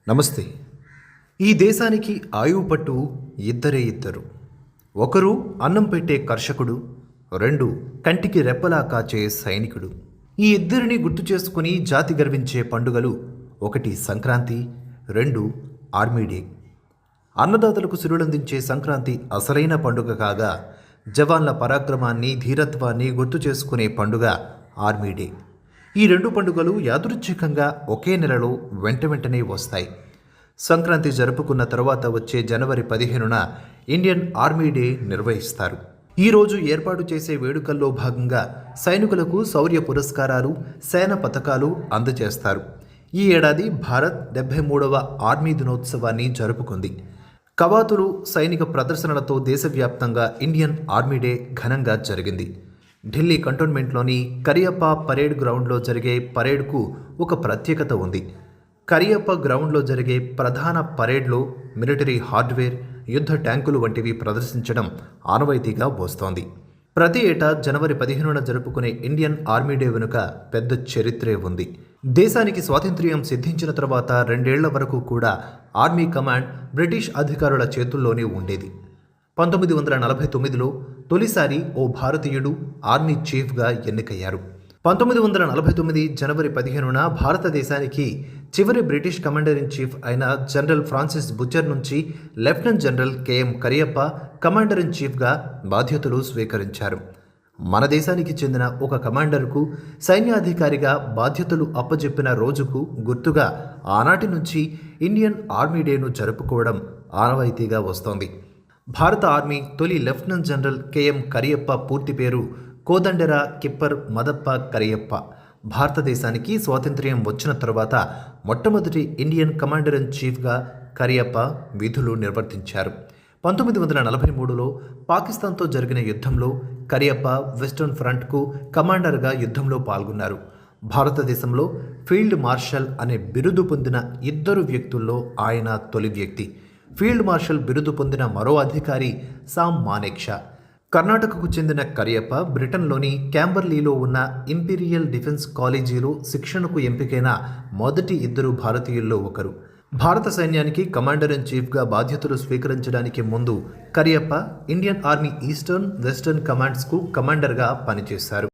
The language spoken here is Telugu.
నమస్తే. ఈ దేశానికి ఆయువు పట్టు ఇద్దరే ఇద్దరు. ఒకరు అన్నం పెట్టే కర్షకుడు, రెండు కంటికి రెప్పలా కాచే సైనికుడు. ఈ ఇద్దరిని గుర్తు చేసుకుని జాతి గర్వించే పండుగలు, ఒకటి సంక్రాంతి, రెండు ఆర్మీ డే. అన్నదాతలకు సిరులందించే సంక్రాంతి అసలైన పండుగ కాగా, జవాన్ల పరాక్రమాన్ని, ధీరత్వాన్ని గుర్తు చేసుకునే పండుగ ఆర్మీ డే. ఈ రెండు పండుగలు యాదృచ్ఛికంగా ఒకే నెలలో వెంటనే వస్తాయి. సంక్రాంతి జరుపుకున్న తర్వాత వచ్చే జనవరి 15న ఇండియన్ ఆర్మీ డే నిర్వహిస్తారు. ఈరోజు ఏర్పాటు చేసే వేడుకల్లో భాగంగా సైనికులకు శౌర్య పురస్కారాలు, సేన పథకాలు అందజేస్తారు. ఈ ఏడాది భారత్ 73వ ఆర్మీ దినోత్సవాన్ని జరుపుకుంది. కవాతులు, సైనిక ప్రదర్శనలతో దేశవ్యాప్తంగా ఇండియన్ ఆర్మీ డే ఘనంగా జరిగింది. ఢిల్లీ కంటోన్మెంట్లోని కరియప్ప పరేడ్ గ్రౌండ్లో జరిగే పరేడ్కు ఒక ప్రత్యేకత ఉంది. కరియప్ప గ్రౌండ్లో జరిగే ప్రధాన పరేడ్లో మిలిటరీ హార్డ్వేర్, యుద్ధ ట్యాంకులు వంటివి ప్రదర్శించడం ఆనవాయితీగా వస్తోంది. ప్రతి ఏటా జనవరి 15న జరుపుకునే ఇండియన్ ఆర్మీ డే వెనుక పెద్ద చరిత్రే ఉంది. దేశానికి స్వాతంత్ర్యం సిద్ధించిన తర్వాత 2 ఏళ్ల వరకు కూడా ఆర్మీ కమాండ్ బ్రిటిష్ అధికారుల చేతుల్లోనే ఉండేది. 1949లో తొలిసారి ఓ భారతీయుడు ఆర్మీ చీఫ్గా ఎన్నికయ్యారు. 1949 జనవరి 15న భారతదేశానికి చివరి బ్రిటిష్ కమాండర్ ఇన్ చీఫ్ అయిన జనరల్ ఫ్రాన్సిస్ బుచర్ నుంచి lieutenant general KM Cariappa commander in చీఫ్గా బాధ్యతలు స్వీకరించారు. మన దేశానికి చెందిన ఒక కమాండర్కు సైన్యాధికారిగా బాధ్యతలు అప్పజెప్పిన రోజుకు గుర్తుగా ఆనాటి నుంచి ఇండియన్ ఆర్మీ డేను జరుపుకోవడం ఆనవాయితీగా వస్తోంది. భారత ఆర్మీ తొలి లెఫ్టినెంట్ జనరల్ కెఎం కరియప్ప పూర్తి పేరు కోదండెర కిప్పర్ మదప్ప కరియప్ప. భారతదేశానికి స్వాతంత్ర్యం వచ్చిన తర్వాత మొట్టమొదటి ఇండియన్ కమాండర్ ఇన్ చీఫ్గా కరియప్ప విధులు నిర్వర్తించారు. 1943లో పాకిస్తాన్తో జరిగిన యుద్ధంలో కరియప్ప వెస్టర్న్ ఫ్రంట్కు కమాండర్గా యుద్ధంలో పాల్గొన్నారు. భారతదేశంలో ఫీల్డ్ మార్షల్ అనే బిరుదు పొందిన ఇద్దరు వ్యక్తుల్లో ఆయన తొలి వ్యక్తి. ఫీల్డ్ మార్షల్ బిరుదు పొందిన మరో అధికారి సామ్ మానేక్షా. కర్ణాటకకు చెందిన కరియప్ప బ్రిటన్లోని క్యాంబర్లీలో ఉన్న ఇంపీరియల్ డిఫెన్స్ కాలేజీలో శిక్షణకు ఎంపికైన మొదటి ఇద్దరు భారతీయుల్లో ఒకరు. భారత సైన్యానికి కమాండర్ ఇన్ చీఫ్గా బాధ్యతలు స్వీకరించడానికి ముందు Cariappa Indian army eastern, western కమాండ్స్కు కమాండర్గా పనిచేశారు.